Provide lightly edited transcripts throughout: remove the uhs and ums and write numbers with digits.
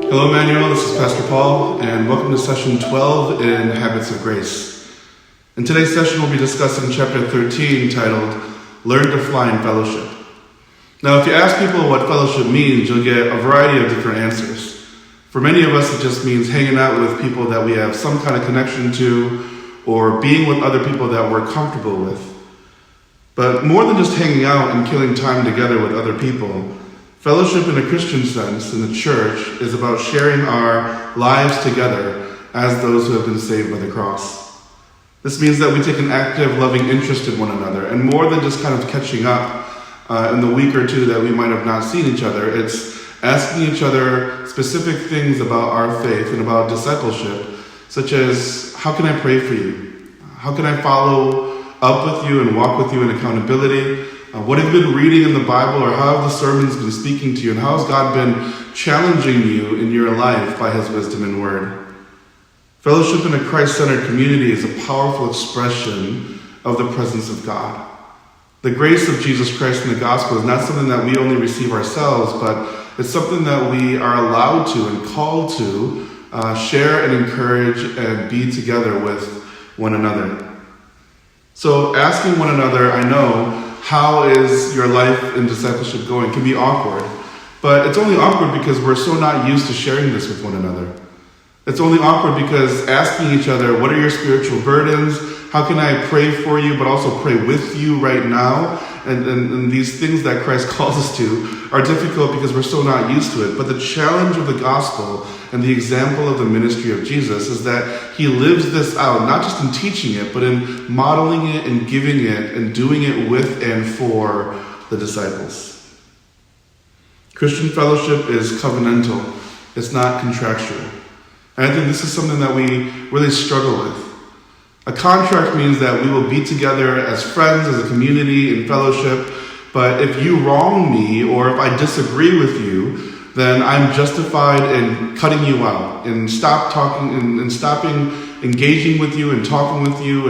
Hello, Emmanuel. This is Pastor Paul, and welcome to session 12 in Habits of Grace. In today's session, we'll be discussing chapter 13, titled Learn to Fly in Fellowship. Now, if you ask people what fellowship means, you'll get a variety of different answers. For many of us, it just means hanging out with people that we have some kind of connection to, or being with other people that we're comfortable with. But more than just hanging out and killing time together with other people, fellowship in a Christian sense in the church is about sharing our lives together as those who have been saved by the cross. This means that we take an active, loving interest in one another, and more than just kind of catching up in the week or two that we might have not seen each other, it's asking each other specific things about our faith and about discipleship, such as, how can I pray for you? How can I follow up with you and walk with you in accountability? What have you been reading in the Bible, or how have the sermons been speaking to you, and how has God been challenging you in your life by his wisdom and word? Fellowship in a Christ-centered community is a powerful expression of the presence of God. The grace of Jesus Christ in the gospel is not something that we only receive ourselves, but it's something that we are allowed to and called to share and encourage and be together with one another. So asking one another, I know, how is your life in discipleship going, can be awkward. But it's only awkward because we're so not used to sharing this with one another. It's only awkward because asking each other, what are your spiritual burdens? How can I pray for you, but also pray with you right now? And these things that Christ calls us to are difficult because we're so not used to it. But the challenge of the gospel and the example of the ministry of Jesus is that he lives this out, not just in teaching it, but in modeling it and giving it and doing it with and for the disciples. Christian fellowship is covenantal. It's not contractual. And I think this is something that we really struggle with. A contract means that we will be together as friends, as a community in fellowship, but if you wrong me or if I disagree with you, then I'm justified in cutting you out and stopping engaging with you and talking with you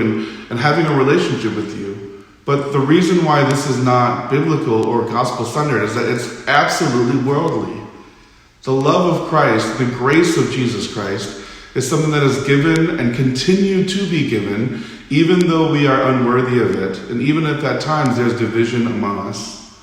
and having a relationship with you. But the reason why this is not biblical or gospel-centered is that it's absolutely worldly. The love of Christ, the grace of Jesus Christ, is something that is given and continue to be given, even though we are unworthy of it, and even if at times there's division among us.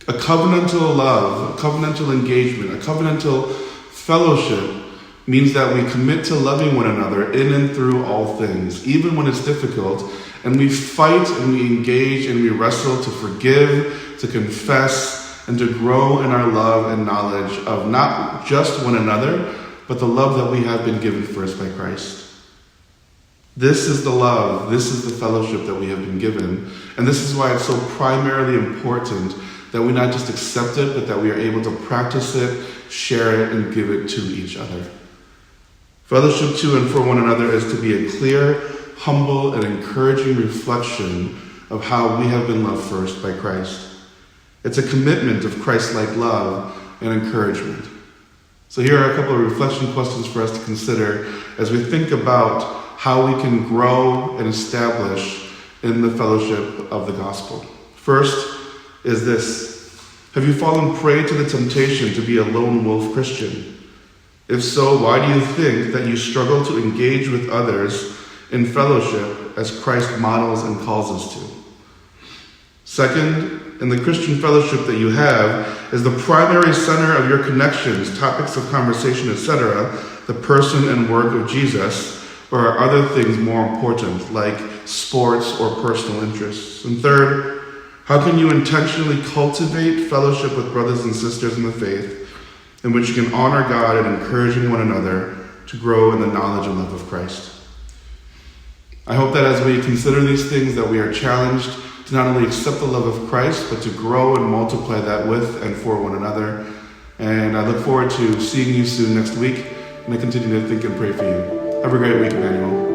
A covenantal love, a covenantal engagement, a covenantal fellowship means that we commit to loving one another in and through all things, even when it's difficult, and we fight and we engage and we wrestle to forgive, to confess, and to grow in our love and knowledge of not just one another, but the love that we have been given first by Christ. This is the love, this is the fellowship that we have been given, and this is why it's so primarily important that we not just accept it, but that we are able to practice it, share it, and give it to each other. Fellowship to and for one another is to be a clear, humble, and encouraging reflection of how we have been loved first by Christ. It's a commitment of Christ-like love and encouragement. So here are a couple of reflection questions for us to consider as we think about how we can grow and establish in the fellowship of the gospel. First is this: have you fallen prey to the temptation to be a lone wolf Christian? If so, why do you think that you struggle to engage with others in fellowship as Christ models and calls us to? Second, in the Christian fellowship that you have, is the primary center of your connections, topics of conversation, etc., the person and work of Jesus, or are other things more important, like sports or personal interests? And third, how can you intentionally cultivate fellowship with brothers and sisters in the faith, in which you can honor God and encouraging one another to grow in the knowledge and love of Christ? I hope that as we consider these things, that we are challenged to not only accept the love of Christ, but to grow and multiply that with and for one another. And I look forward to seeing you soon next week, and I continue to think and pray for you. Have a great week, Emmanuel.